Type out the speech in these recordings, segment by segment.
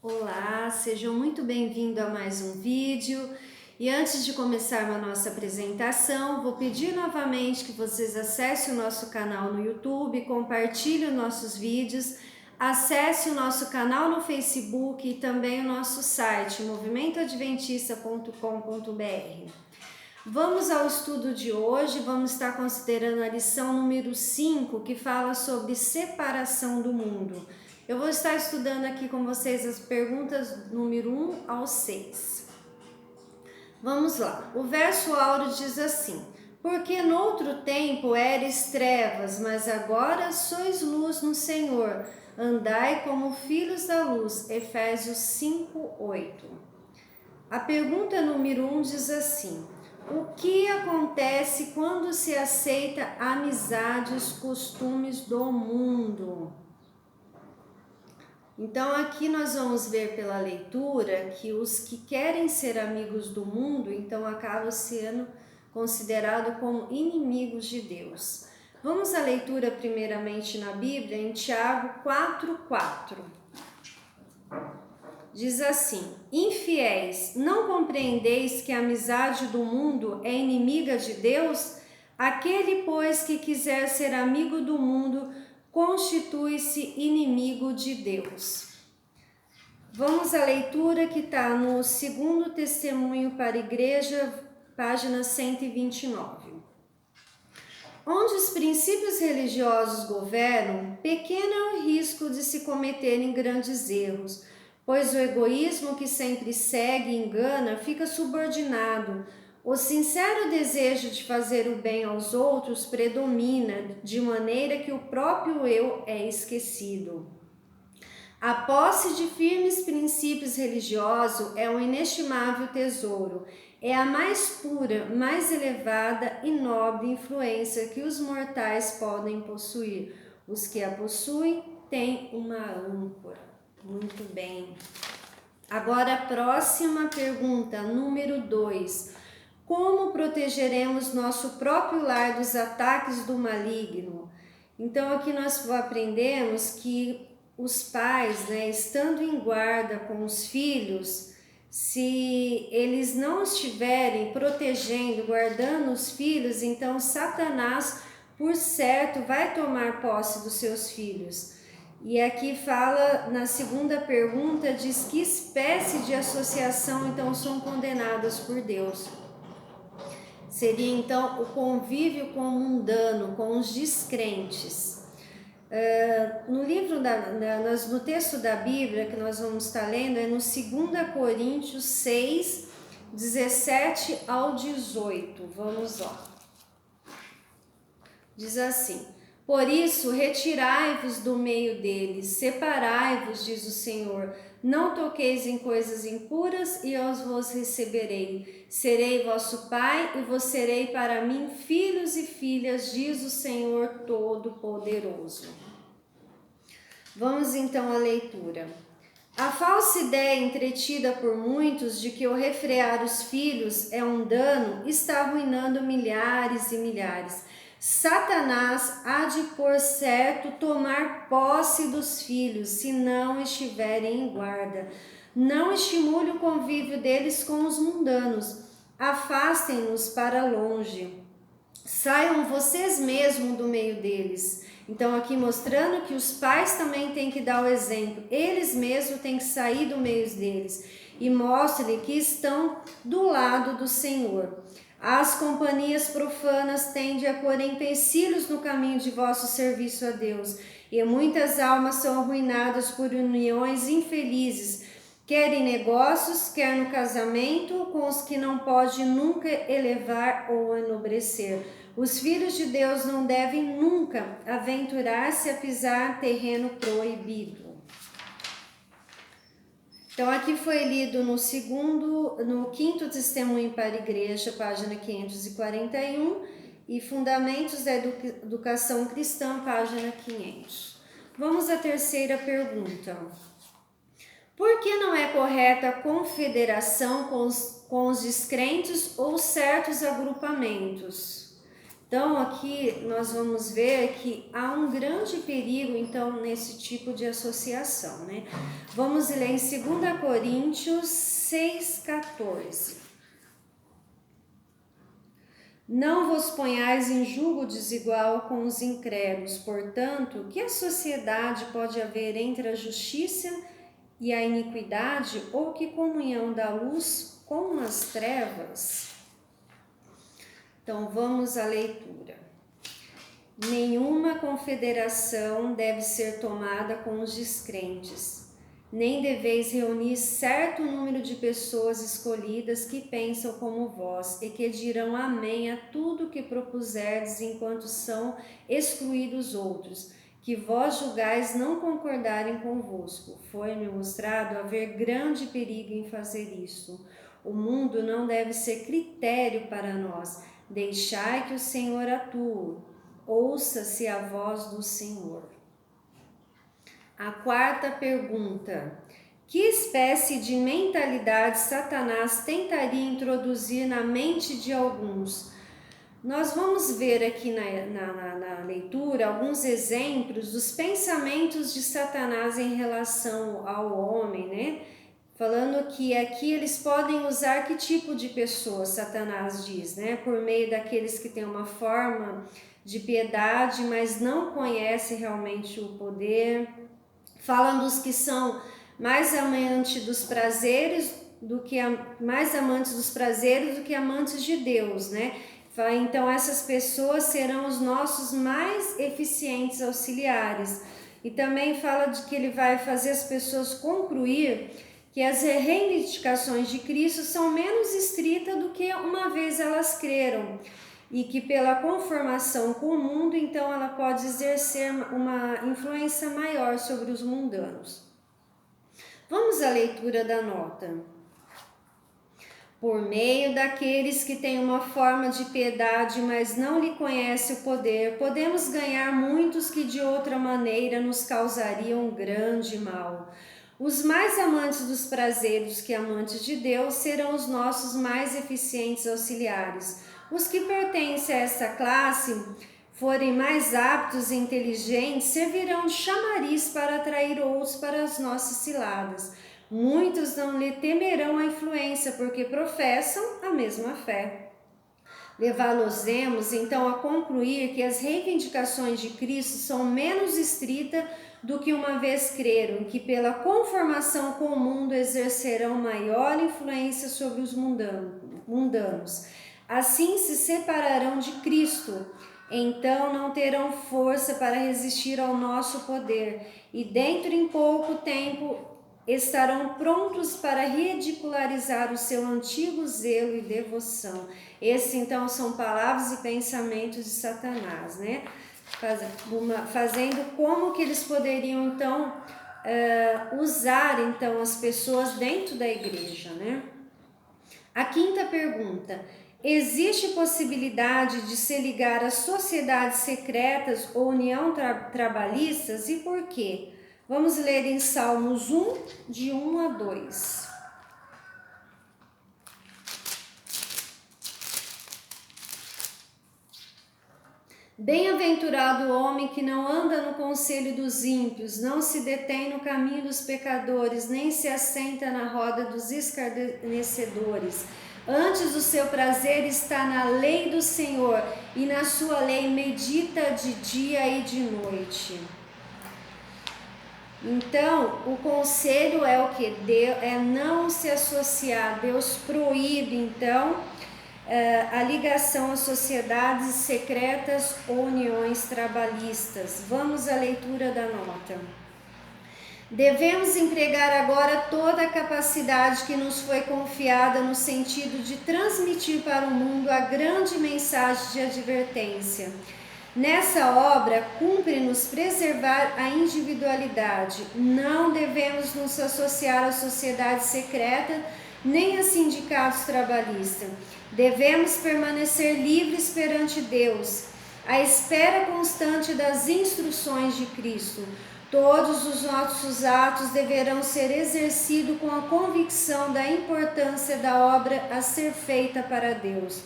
Olá, sejam muito bem-vindos a mais um vídeo. E antes de começar a nossa apresentação, vou pedir novamente que vocês acessem o nosso canal no YouTube, compartilhem os nossos vídeos, acesse o nosso canal no Facebook e também o nosso site, movimentoadventista.com.br. Vamos ao estudo de hoje, vamos estar considerando a lição número 5, que fala sobre separação do mundo. Eu vou estar estudando aqui com vocês as perguntas número 1 ao 6. Vamos lá. O verso áureo diz assim: porque noutro tempo eres trevas, mas agora sois luz no Senhor. Andai como filhos da luz. Efésios 5:8. A pergunta número 1 diz assim: o que acontece quando se aceita amizades, costumes do mundo? Então aqui nós vamos ver pela leitura que os que querem ser amigos do mundo, então acabam sendo considerados como inimigos de Deus. Vamos à leitura primeiramente na Bíblia, em Tiago 4:4. Diz assim: infiéis, não compreendeis que a amizade do mundo é inimiga de Deus? Aquele, pois, que quiser ser amigo do mundo, constitui-se inimigo de Deus. Vamos à leitura que está no Segundo Testemunho para a Igreja, página 129. Onde os princípios religiosos governam, pequeno é o risco de se cometerem grandes erros, pois o egoísmo que sempre segue e engana fica subordinado. O sincero desejo de fazer o bem aos outros predomina, de maneira que o próprio eu é esquecido. A posse de firmes princípios religiosos é um inestimável tesouro. É a mais pura, mais elevada e nobre influência que os mortais podem possuir. Os que a possuem têm uma âncora. Muito bem. Agora a próxima pergunta, número 2. Como protegeremos nosso próprio lar dos ataques do maligno? Então aqui nós aprendemos que os pais, estando em guarda com os filhos, se eles não estiverem protegendo, guardando os filhos, então Satanás, por certo, vai tomar posse dos seus filhos. E aqui fala, na segunda pergunta, diz que espécie de associação então são condenadas por Deus. Seria então o convívio com o mundano, com os descrentes. No texto da Bíblia que nós vamos estar lendo, é no 2 Coríntios 6, 17 ao 18. Vamos lá. Diz assim: por isso, retirai-vos do meio deles, separai-vos, diz o Senhor. Não toqueis em coisas impuras, e eu vos receberei. Serei vosso pai, e vos serei para mim filhos e filhas, diz o Senhor Todo-Poderoso. Vamos então à leitura. A falsa ideia entretida por muitos de que o refrear os filhos é um dano está arruinando milhares e milhares. Satanás há de, por certo, tomar posse dos filhos, se não estiverem em guarda. Não estimule o convívio deles com os mundanos. Afastem-nos para longe. Saiam vocês mesmos do meio deles. Então aqui mostrando que os pais também têm que dar o exemplo. Eles mesmos têm que sair do meio deles. E mostrem que estão do lado do Senhor. As companhias profanas tendem a pôr empecilhos no caminho de vosso serviço a Deus, e muitas almas são arruinadas por uniões infelizes, quer em negócios, quer no casamento, com os que não pode nunca elevar ou enobrecer. Os filhos de Deus não devem nunca aventurar-se a pisar terreno proibido. Então aqui foi lido no quinto Testemunho para a Igreja, página 541, e Fundamentos da Educação Cristã, página 500. Vamos à terceira pergunta. Por que não é correta a confederação com os descrentes ou certos agrupamentos? Então, aqui nós vamos ver que há um grande perigo, então, nesse tipo de associação, né? Vamos ler em 2 Coríntios 6,14. Não vos ponhais em julgo desigual com os incrédulos, portanto, que a sociedade pode haver entre a justiça e a iniquidade, ou que comunhão da luz com as trevas? Então, vamos à leitura. Nenhuma confederação deve ser tomada com os descrentes, nem deveis reunir certo número de pessoas escolhidas que pensam como vós e que dirão amém a tudo que propuserdes, enquanto são excluídos outros, que vós julgais não concordarem convosco. Foi-me mostrado haver grande perigo em fazer isso. O mundo não deve ser critério para nós. Deixai que o Senhor atue, ouça-se a voz do Senhor. A quarta pergunta: que espécie de mentalidade Satanás tentaria introduzir na mente de alguns? Nós vamos ver aqui na leitura alguns exemplos dos pensamentos de Satanás em relação ao homem, né? Falando que aqui eles podem usar que tipo de pessoa, Satanás diz, né? Por meio daqueles que têm uma forma de piedade, mas não conhecem realmente o poder. Falam dos que são mais amantes dos prazeres do que amantes de Deus, né? Então essas pessoas serão os nossos mais eficientes auxiliares. E também fala de que ele vai fazer as pessoas concluir que as reivindicações de Cristo são menos estritas do que uma vez elas creram, e que pela conformação com o mundo, então ela pode exercer uma influência maior sobre os mundanos. Vamos à leitura da nota. Por meio daqueles que têm uma forma de piedade, mas não lhe conhecem o poder, podemos ganhar muitos que de outra maneira nos causariam grande mal. Os mais amantes dos prazeres que amantes de Deus serão os nossos mais eficientes auxiliares. Os que pertencem a essa classe, forem mais aptos e inteligentes, servirão de chamariz para atrair outros para as nossas ciladas. Muitos não lhe temerão a influência, porque professam a mesma fé. Levá-los-emos então a concluir que as reivindicações de Cristo são menos estritas do que uma vez creram, que pela conformação com o mundo exercerão maior influência sobre os mundanos. Assim se separarão de Cristo, então não terão força para resistir ao nosso poder, e dentro em pouco tempo estarão prontos para ridicularizar o seu antigo zelo e devoção. Esses então são palavras e pensamentos de Satanás, né? Fazendo como que eles poderiam então usar então as pessoas dentro da igreja, né? A quinta pergunta: existe possibilidade de se ligar às sociedades secretas ou união trabalhistas, e por quê? Vamos ler em Salmos 1, de 1 a 2. Bem-aventurado o homem que não anda no conselho dos ímpios, não se detém no caminho dos pecadores, nem se assenta na roda dos escarnecedores. Antes o seu prazer está na lei do Senhor, e na sua lei medita de dia e de noite. Então, o conselho é o que? É não se associar. Deus proíbe, então, a ligação às sociedades secretas ou uniões trabalhistas. Vamos à leitura da nota. Devemos empregar agora toda a capacidade que nos foi confiada no sentido de transmitir para o mundo a grande mensagem de advertência. Nessa obra, cumpre-nos preservar a individualidade. Não devemos nos associar às sociedades secretas nem a sindicatos trabalhistas. Devemos permanecer livres perante Deus, à espera constante das instruções de Cristo. Todos os nossos atos deverão ser exercidos com a convicção da importância da obra a ser feita para Deus.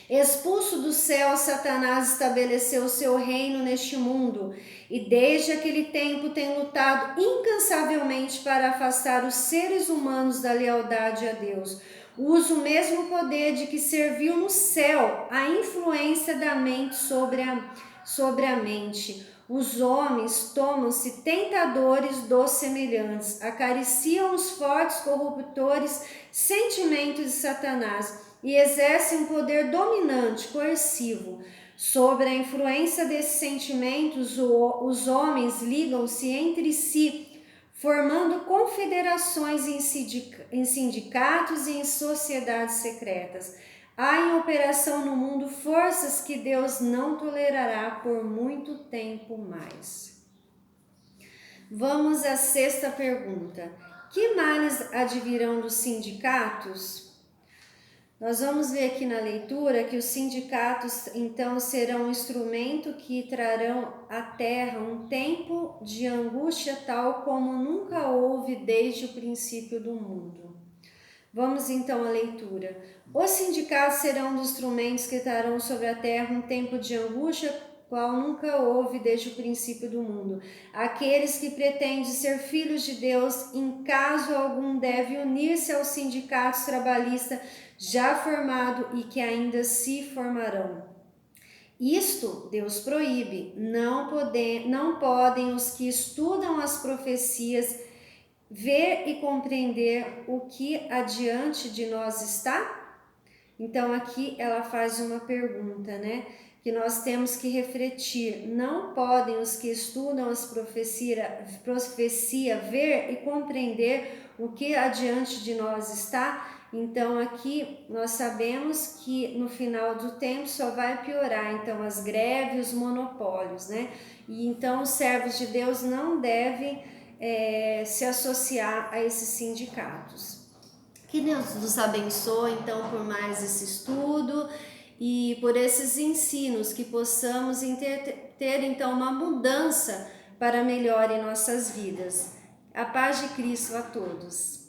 Expulso do céu, Satanás estabeleceu o seu reino neste mundo e desde aquele tempo tem lutado incansavelmente para afastar os seres humanos da lealdade a Deus. Usa o mesmo poder de que serviu no céu a influência da mente sobre a mente. Os homens tomam-se tentadores dos semelhantes, acariciam os fortes corruptores sentimentos de Satanás e exercem um poder dominante, coercivo. Sobre a influência desses sentimentos, os homens ligam-se entre si, formando confederações em sindicatos e em sociedades secretas. Há em operação no mundo forças que Deus não tolerará por muito tempo mais. Vamos à sexta pergunta. Que males advirão dos sindicatos? Nós vamos ver aqui na leitura que os sindicatos então serão um instrumento que trarão à terra um tempo de angústia tal como nunca houve desde o princípio do mundo. Vamos então à leitura. Os sindicatos serão um dos instrumentos que trarão sobre a terra um tempo de angústia qual nunca houve desde o princípio do mundo. Aqueles que pretendem ser filhos de Deus, em caso algum, devem unir-se aos sindicatos trabalhistas já formados e que ainda se formarão. Isto Deus proíbe. Não podem os que estudam as profecias ver e compreender o que adiante de nós está? Então aqui ela faz uma pergunta, né? Que nós temos que refletir. Não podem os que estudam as profecia ver e compreender o que adiante de nós está? Então aqui nós sabemos que no final do tempo só vai piorar, então as greves, os monopólios, né? E então os servos de Deus não devem se associar a esses sindicatos. Que Deus nos abençoe então por mais esse estudo e por esses ensinos, que possamos ter então uma mudança para melhor em nossas vidas. A paz de Cristo a todos.